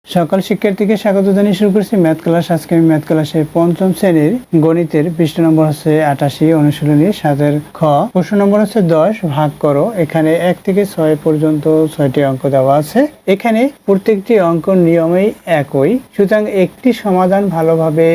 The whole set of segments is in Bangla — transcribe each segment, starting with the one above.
সকল শিক্ষার্থীকে স্বাগত জানিয়ে শুরু করছি ম্যাথ ক্লাস। আজকে আমি ম্যাথ ক্লাসে পঞ্চম শ্রেণীর গণিতের পৃষ্ঠা নম্বর হচ্ছে 88, অনুশীলনী 7 খ। প্রশ্ন নম্বর হচ্ছে 10 ভাগ করো। এখানে 1 থেকে 6 পর্যন্ত 6টি অঙ্ক দেওয়া আছে। এখানে প্রত্যেকটি অঙ্ক নিয়মেই একই, সুতরাং একটি সমাধান ভালোভাবে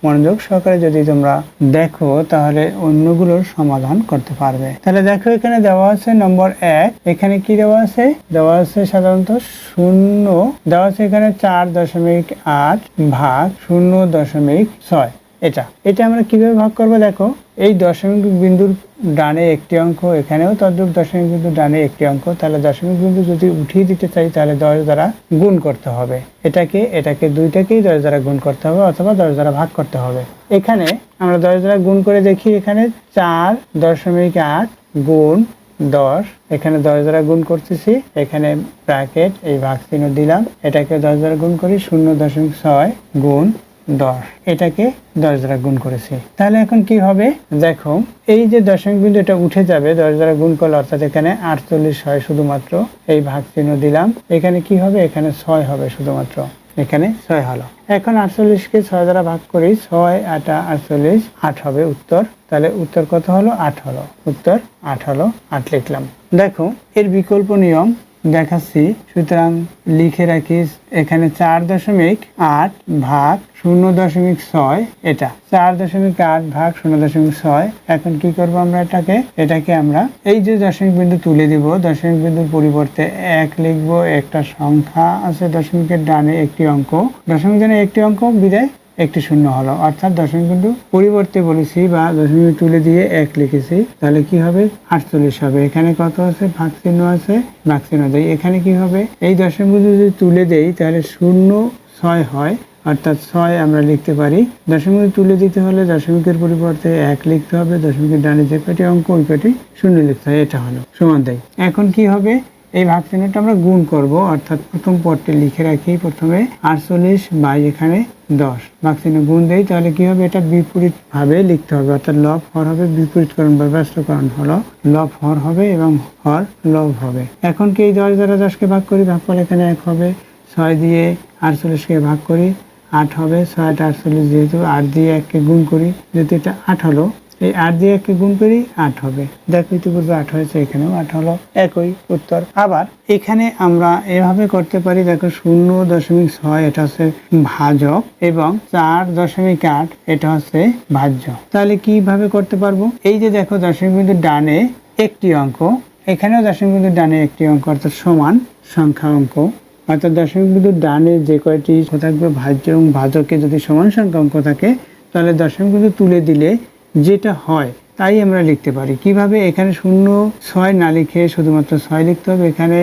মনোযোগ সহকারে যদি তোমরা দেখো তাহলে অন্যগুলোর সমাধান করতে পারবে। তাহলে দেখো এখানে দেওয়া আছে নম্বর 1। এখানে কি দেওয়া আছে? দেওয়া আছে সাধারণত 0 দেওয়া আছে এখানে 4.8 ভাগ 0.6। এটা আমরা কিভাবে ভাগ করবো? দেখো এই দশমিক বিন্দুর ডানে একটি অঙ্ক, এখানেও তদ্রূপ দশমিক বিন্দু ডানে একটি অঙ্ক। তাহলে দশমিক বিন্দু যদি উঠিয়ে দিতে চাই তাহলে 10 দ্বারা গুণ করতে হবে। এটাকে দুইটাকেই 10 দ্বারা গুণ করতে হবে অথবা 10 দ্বারা ভাগ করতে হবে। এখানে আমরা 10 দ্বারা গুণ করে দেখি। এখানে 4.8 গুণ 10, এখানে 10 দ্বারা গুণ করতেছি, এখানে ব্র্যাকেট এই ভাগ চিহ্ন দিলাম। এটাকে 10 দ্বারা গুণ করি 0.6 গুণ 10, এটাকে 10 দ্বারা গুণ করেছি। তাহলে এখন কি হবে দেখো, এই যে দশমিক বিন্দু এটা উঠে যাবে 10 দ্বারা গুণ করলে, অর্থাৎ এখানে 48 হয় শুধুমাত্র। এই ভাগ চিহ্ন দিলাম, এখানে কি হবে? এখানে 6 হবে শুধুমাত্র, এখানে 6 হলো। এখন 48কে 6 দ্বারা ভাগ করি, 6 8 48, 8 হবে উত্তর। তাহলে উত্তর কত হলো? 8 হলো। উত্তর 8 হলো, 8 লিখলাম। দেখো এর বিকল্প নিয়ম দেখাচ্ছি, সুতরাং লিখে রাখিস। এখানে 4.8 ভাগ 0.6, এটা 4.8 ভাগ 0.6। এখন কি করব আমরা? এটাকে আমরা এই যে দশমিক বিন্দু তুলে দিব, দশমিক বিন্দুর পরিবর্তে 1 লিখব। একটা সংখ্যা আছে দশমিকের ডানে একটি অঙ্ক, দশমিক ডানে একটি অঙ্ক বিদায় একটি শূন্য হলো, অর্থাৎ দশমিক বিন্দু পরিবর্তে বলেছি বা দশমিক তুলে দিয়ে 1 লিখেছি। তাহলে কি হবে? 48 হবে। এখানে কত আছে? ভাগ চিহ্ন আছে, ভাগ চিহ্ন দেই। এখানে কি হবে? এই দশমিক বিন্দু যদি তুলে দেই তাহলে 0.6 হয়, অর্থাৎ 6 আমরা লিখতে পারি। দশমিক তুলে দিতে হলে দশমিকের পরিবর্তে 1 লিখতে হবে, দশমিকের ডানে যে কটি অঙ্ক ওই কটি শূন্য লিখতে হয়। এটা হলো সমান দেয়। এখন কি হবে? এই ভাগ চিহ্নটা আমরা গুণ করব, অর্থাৎ প্রথম পদটি লিখে রাখি। প্রথমে 48 বাই এখানে 10, ভাগ চিহ্ন গুণ দেই। তাহলে কি হবে? এটা বিপরীত ভাবে লিখতে হবে, অর্থাৎ লব হর হবে, বিপরীতকরণ বা ব্যস্তকরণ হলো লব হর হবে এবং হর লব হবে। এখন কি এই 10 দ্বারা 10কে ভাগ করি, ভাগফল এখানে 1 হবে। 6 দিয়ে 48কে ভাগ করি, 8 হবে। 6 8 48, যেহেতু 8 দিয়ে 1কে গুণ করি, যেহেতু এটা 8 হলো, এই 8 দিয়ে 1কে গুণ করি 8 হবে। দেখো ইতিপূর্বে 8 হয়েছে, এখানেও 8 হলো, একই উত্তর। আবার এখানে আমরা এভাবে করতে পারি। দেখো 0.6 এটা হচ্ছে ভাজক এবং 4.8 এটা হচ্ছে ভাজ্য। তাহলে কিভাবে করতে পারবো? এই যে দেখো দশমিক বিন্দুর ডানে একটি অঙ্ক, এখানেও দশমিক বিন্দুর ডানে একটি অঙ্ক, অর্থাৎ সমান সংখ্যা অঙ্ক। অর্থাৎ দশমিক বিন্দুর ডানে যে কয়টি থাকবে ভাজ্য এবং ভাজকে যদি সমান সংখ্যা অঙ্ক থাকে, তাহলে দশমিক বিন্দু তুলে দিলে যেটা হয় তাই আমরা লিখতে পারি। কিভাবে? এখানে 0.6 না লিখে শুধুমাত্র 6 লিখতে হবে। এখানে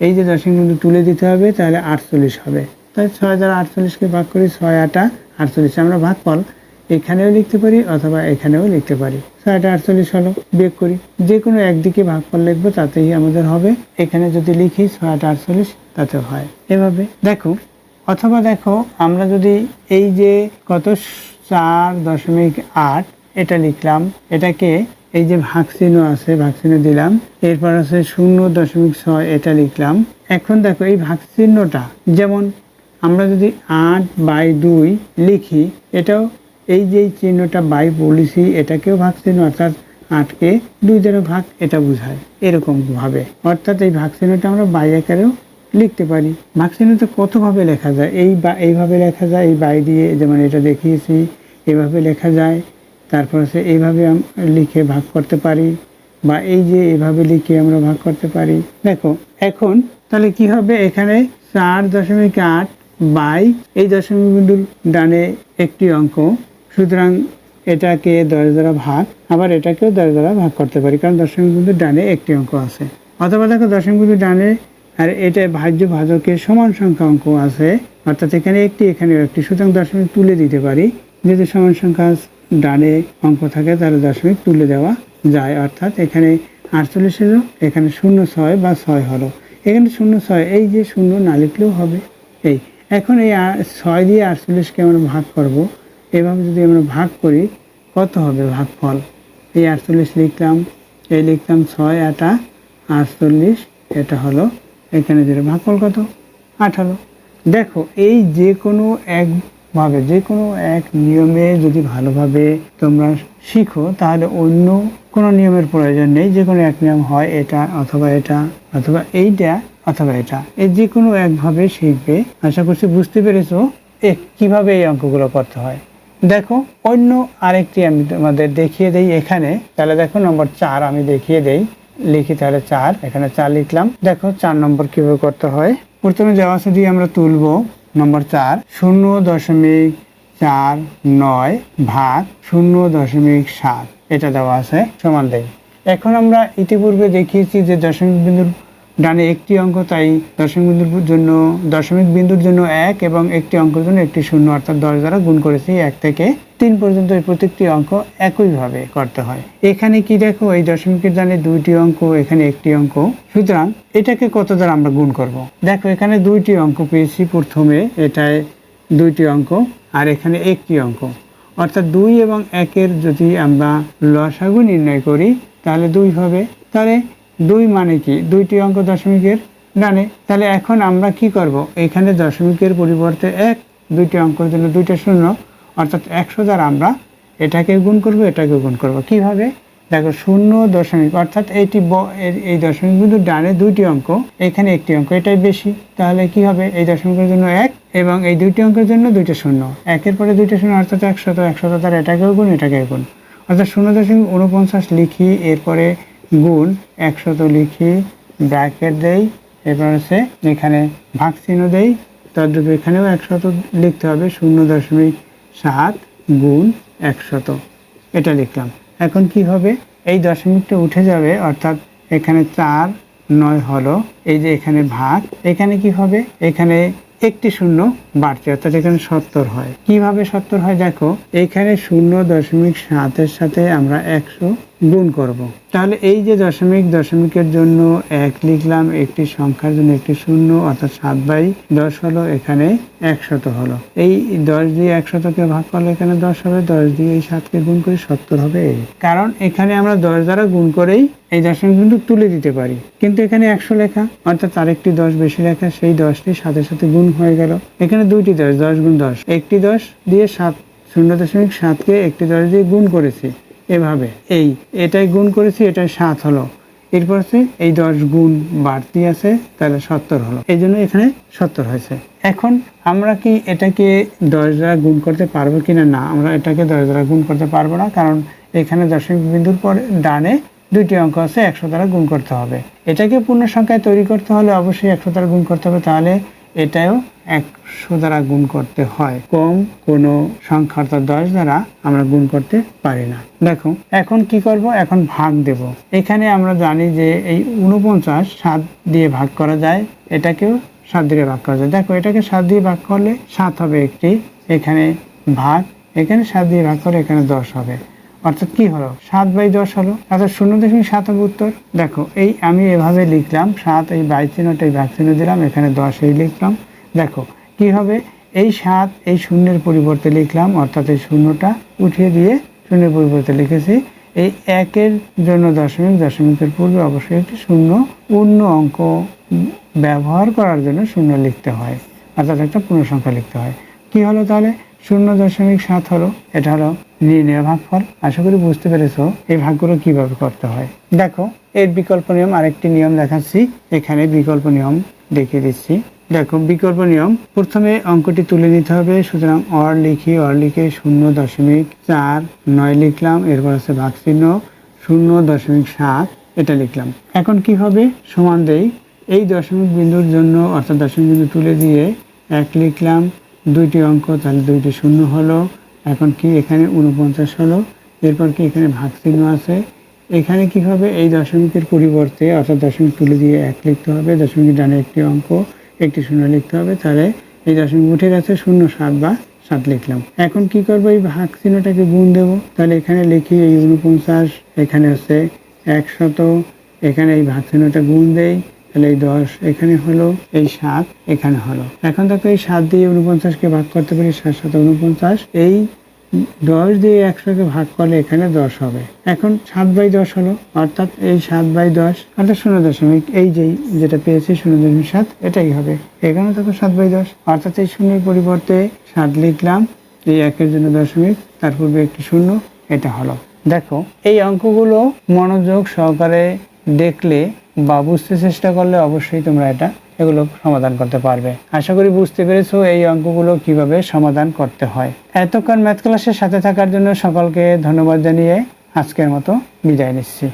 এই যে দশমিক বিন্দু তুলে দিতে হবে, তাহলে 48 হবে। তাই 6 দ্বারা 48কে ভাগ করি, 6 8 48। আমরা ভাগফল এখানেও লিখতে পারি অথবা এখানেও লিখতে পারি। 6 8 48 হলো, বিয়োগ করি। যে কোনো একদিকে ভাগফল লিখবো, তাতেই আমাদের হবে। এখানে যদি লিখি 6 8 48, তাতেও হয়। এভাবে দেখো, অথবা দেখো আমরা যদি এই যে কত 4.8 এটা লিখলাম, এটাকে এই যে ভাগ চিহ্ন আছে, ভাগ চিহ্ন দিলাম। এরপর আছে 0.6 এটা লিখলাম। এখন দেখো এই ভাগ চিহ্নটা, যেমন আমরা যদি 8 বাই 2 লিখি, এটাও এই যে চিহ্নটা বাই বলেছি, এটাকেও ভাগ চিহ্ন, অর্থাৎ 8কে 2 দ্বারা ভাগ, এটা বোঝায় এরকম ভাবে। অর্থাৎ এই ভাগ চিহ্নটা আমরা বাই আকারেও লিখতে পারি। ভাগ চিহ্নটা কতভাবে লেখা যায়? এইভাবে লেখা যায়, এই বাই দিয়ে, যেমন এটা দেখিয়েছি, এইভাবে লেখা যায়। তারপর আছে এইভাবে লিখে ভাগ করতে পারি, বা এই যে এইভাবে লিখে আমরা ভাগ করতে পারি। দেখো এখন তাহলে কি হবে? এখানে 4.8 বাই এই দশমিক বিন্দুর ডানে একটি অঙ্ক, সুতরাং এটাকে 10 দ্বারা ভাগ, আবার এটাকেও 10 দ্বারা ভাগ করতে পারি, কারণ দশমিক বিন্দুর ডানে একটি অঙ্ক আছে। অথবা দেখো দশমিক বিন্দুর ডানে আর এটা ভাজ্য ভাজকের সমান সংখ্যা অঙ্ক আছে, অর্থাৎ এখানে একটি এখানেও একটি, সুতরাং দশমিক তুলে দিতে পারি। যদি সমান সংখ্যা ডানে অঙ্ক থাকে তাহলে দশমিক তুলে দেওয়া যায়। অর্থাৎ এখানে 48 হলো, এখানে 0.6 বা 6 হলো, এখানে 0.6, এই যে 0 না লিখলেও হবে। এই এখন এই 6 দিয়ে 48কে আমরা ভাগ করব। এভাবে যদি আমরা ভাগ করি কত হবে ভাগফল? এই 48 লিখলাম, এই লিখলাম 6 8 48, এটা হলো। এখানে যেটা ভাগফল কত? 8 হলো। দেখো এই যে কোনো একভাবে যে কোনো এক নিয়মে যদি ভালোভাবে তোমরা শিখো তাহলে অন্য কোনো নিয়মের প্রয়োজন নেই। যে কোনো এক নিয়ম হয় এটা অথবা এটা অথবা এইটা অথবা এটা, এই যে কোনো একভাবে শিখবে। আশা করছি বুঝতে পেরেছো কিভাবে এই অঙ্কগুলো করতে হয়। দেখো অন্য আরেকটি আমি তোমাদের দেখিয়ে দেই এখানে। তাহলে দেখো নম্বর 4 আমি দেখিয়ে দেই, লিখি তাহলে 4, এখানে 4 লিখলাম। দেখো 4 নম্বর কিভাবে করতে হয়। প্রথমে দেওয়া আছে দিয়ে আমরা তুলবো নম্বর 4, 0.49 ভাগ 0.7 এটা দেওয়া আছে সমান দেই। এখন আমরা ইতিপূর্বে দেখিয়েছি যে দশমিক বিন্দুর ডানে একটি অঙ্ক, তাই দশমিক বিন্দুর জন্য 1 এবং একটি অঙ্কের জন্য একটি 0, অর্থাৎ 10 দ্বারা গুণ করেছি 1 থেকে 3 পর্যন্ত। এই প্রত্যেকটি অঙ্ক একইভাবে করতে হয়। এখানে কি দেখো এই দশমিকের ডানে 2টি অঙ্ক, এখানে একটি অঙ্ক, সুতরাং এটাকে কত দ্বারা আমরা গুণ করব। দেখো এখানে 2টি অঙ্ক পেয়েছি, প্রথমে এটায় 2টি অঙ্ক আর এখানে একটি অঙ্ক, অর্থাৎ 2 এবং 1-এর যদি আমরা লসাগু নির্ণয় করি তাহলে 2 হবে। তাহলে 2 মানে কি 2টি অঙ্ক দশমিকের ডানে। তাহলে এখন আমরা কি করব, এখানে দশমিকের পরিবর্তে 1, 2টি অঙ্কের জন্য 2টা 0, অর্থাৎ 100 দ্বারা আমরা এটাকে গুণ করব এটাকে গুণ করব। কিভাবে দেখো 0 অর্থাৎ এই দশমিক বিন্দুর ডানে 2টি অঙ্ক, এখানে একটি অঙ্ক, এটাই বেশি। তাহলে কি হবে এই দশমিকের জন্য 1 এবং এই 2টি অঙ্কের জন্য 2টা 0, 1-এর পরে 2টা 0 অর্থাৎ 100 দ্বারা এটাকেও গুণ এটাকেও গুণ, অর্থাৎ 0.49 লিখি, এরপরে গুণ 100 লিখি, ব্র্যাকেট দেই, এরপর হচ্ছে এখানে ভাগ চিহ্ন দেই, তদ্রূপ এখানেও 100 লিখতে হবে। 0.7 গুণ 100 এটা লিখলাম। এখন কি হবে এই দশমিকটা উঠে যাবে, অর্থাৎ এখানে 4 9 হলো, এই যে এখানে ভাগ, এখানে কি হবে এখানে একটি 0 বাড়ছে, অর্থাৎ এখানে 70 হয়। কিভাবে 70 হয় দেখো, এখানে 0.7-এর সাথে আমরা 100 গুণ করব। তাহলে এই যে দশমিকের জন্য 1 লিখলাম, একটি সংখ্যার জন্য একটি 0, অর্থাৎ 7/10 হলো, এখানে 100 হলো। এই 10 দিয়ে 100-কে ভাগ করলে এখানে 10 হবে, 10 দিয়ে এই 7-কে গুণ করে 70 হবে। কারণ এখানে আমরা 10 দ্বারা গুণ করেই এই দশমিক বিন্দু তুলে দিতে পারি, কিন্তু এখানে 100 লেখা, অর্থাৎ আরেকটি 10 বেশি লেখা, সেই 10টি সাথে সাথে গুণ হয়ে গেল। এখানে 2টি 10, 10 গুণ 10, একটি 10 দিয়ে 0.7-কে একটি 10 দিয়ে গুণ করেছি, এভাবে এটাই গুণ করেছি, এটাই 7 হলো। এরপর এই 10 গুণ বাড়তি আছে, তাহলে 70 হলো, এই জন্য এখানে 70 হয়েছে। এখন আমরা কি এটাকে 10 দ্বারা গুণ করতে পারবো কিনা? না, আমরা এটাকে 10 দ্বারা গুণ করতে পারবো না, কারণ এখানে দশমিক বিন্দুর পরে ডানে 2টি অঙ্ক আছে, 100 দ্বারা গুণ করতে হবে। এটাকে পূর্ণ সংখ্যায় তৈরি করতে হলে অবশ্যই 100 দ্বারা গুণ করতে হবে, তাহলে এটাও 100 দ্বারা গুণ করতে হয়। কম কোনো সংখ্যা অর্থাৎ 10 দ্বারা আমরা গুণ করতে পারি না। দেখো এখন কি করব, এখন ভাগ দেব। এখানে আমরা জানি যে এই 49 7 দিয়ে ভাগ করা যায়, এটাকেও 7 দিয়ে ভাগ করা যায়। দেখো এটাকে 7 দিয়ে ভাগ করলে 7 হবে একটি, এখানে ভাগ, এখানে 7 দিয়ে ভাগ করলে এখানে 10 হবে, অর্থাৎ কি হলো 7/10 হলো, অর্থাৎ 0.7 হবে উত্তর। দেখো এই আমি এভাবে লিখলাম 7, এই বাই চিহ্নটা এই ভাগ চিহ্ন দিলাম, এখানে 10 এই লিখলাম। দেখো কি হবে এই 7 এই শূন্যের পরিবর্তে লিখলাম, অর্থাৎ এই শূন্যটা উঠিয়ে দিয়ে শূন্যের পরিবর্তে লিখেছি। এই 1-এর জন্য দশমিকের পূর্বে অবশ্যই একটি 0 পূর্ণ অঙ্ক ব্যবহার করার জন্য 0 লিখতে হয়, অর্থাৎ একটা পূর্ণ সংখ্যা লিখতে হয়। কি হলো তাহলে 0.7 হলো, এটা হলো নির্ণয় ভাগফল। আশা করি বুঝতে পেরেছো এই ভাগগুলো কিভাবে করতে হয়। দেখো এর বিকল্প নিয়ম আরেকটি নিয়ম দেখাচ্ছি, এখানে বিকল্প নিয়ম দেখিয়ে দিচ্ছি। দেখো বিকল্প নিয়ম, প্রথমে অঙ্কটি তুলে নিতে হবে, সুতরাং অর লিখি, অর লিখে 0.49 লিখলাম, এরপর আছে ভাগ চিহ্ন 0.7 এটা লিখলাম। এখন কি হবে সমান দেই, এই দশমিক বিন্দুর জন্য অর্থাৎ দশমিক বিন্দু তুলে দিয়ে 1 লিখলাম, 2টি অঙ্ক, তাহলে 2টি 0 হলো। এখন কি এখানে 49 হলো, এরপর কি এখানে ভাগ চিহ্ন আছে, এখানে কি হবে এই দশমিকের পরিবর্তে অর্থাৎ দশমিক তুলে দিয়ে 1 লিখতে হবে, দশমিকের ডানে একটি অঙ্ক একটি 0 লিখতে হবে, তাহলে এই দশমিক উঠে গেছে 0.7 লিখলাম। এখন কি করবো এই ভাগ চিহ্নটাকে গুণ দেব, তাহলে এখানে লিখি এই 49, এখানে হচ্ছে 100, এখানে এই ভাগ চিহ্নটা গুণ দেই, তাহলে এই 10 এখানে হলো, এই 7 এখানে হলো। এখন দেখো এই 7 দিয়ে 49-কে ভাগ করতে পারি, 7 7 49, এই 10 দিয়ে 100-কে ভাগ করলে এখানে 10 হবে। এখন 7/10 হলো, অর্থাৎ এই 7/10 অর্থাৎ 0., এই যেটা পেয়েছি 0.7 এটাই হবে। এখানে থাকো 7/10, অর্থাৎ এই শূন্যের পরিবর্তে 7 লিখলাম, এই 1-এর জন্য দশমিক, তার পূর্বে একটি শূন্য, এটা হলো। দেখো এই অঙ্কগুলো মনোযোগ সহকারে দেখলে বা বুঝতে চেষ্টা করলে অবশ্যই তোমরা এগুলো সমাধান করতে পারবে। আশা করি বুঝতে পেরেছো এই অঙ্কগুলো কিভাবে সমাধান করতে হয়। এতক্ষণ ম্যাথ ক্লাসের সাথে থাকার জন্য সকলকে ধন্যবাদ জানিয়ে আজকের মতো বিদায় নিচ্ছি।